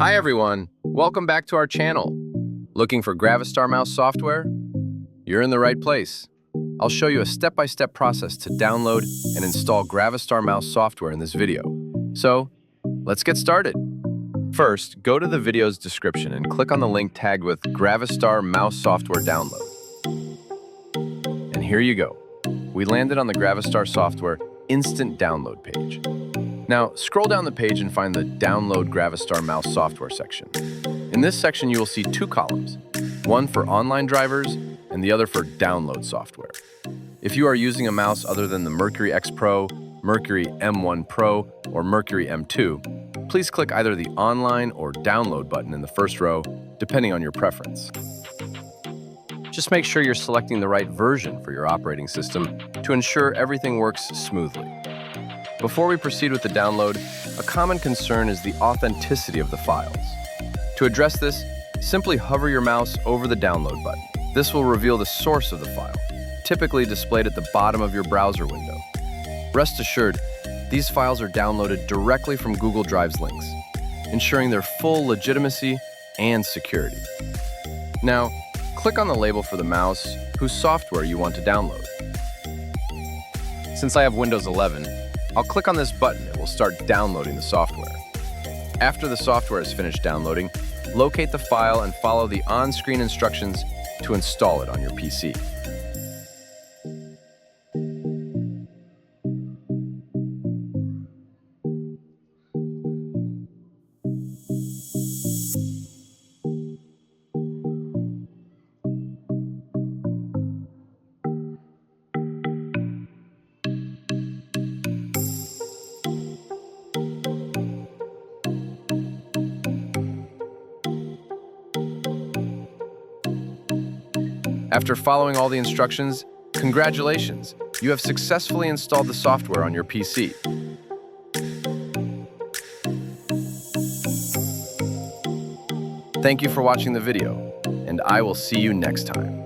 Hi everyone, welcome back to our channel. Looking for Gravastar mouse software? You're in the right place. I'll show you a step-by-step process to download and install Gravastar mouse software in this video. So, let's get started. First, go to the video's description and click on the link tagged with Gravastar mouse software download. And here you go. We landed on the Gravastar software instant download page. Now, scroll down the page and find the Download Gravastar Mouse Software section. In this section, you will see two columns, one for online drivers and the other for download software. If you are using a mouse other than the Mercury X Pro, Mercury M1 Pro, or Mercury M2, please click either the Online or Download button in the first row, depending on your preference. Just make sure you're selecting the right version for your operating system to ensure everything works smoothly. Before we proceed with the download, a common concern is the authenticity of the files. To address this, simply hover your mouse over the download button. This will reveal the source of the file, typically displayed at the bottom of your browser window. Rest assured, these files are downloaded directly from Google Drive's links, ensuring their full legitimacy and security. Now, click on the label for the mouse whose software you want to download. Since I have Windows 11, I'll click on this button and we'll start downloading the software. After the software is finished downloading, locate the file and follow the on-screen instructions to install it on your PC. After following all the instructions, congratulations! You have successfully installed the software on your PC. Thank you for watching the video, and I will see you next time.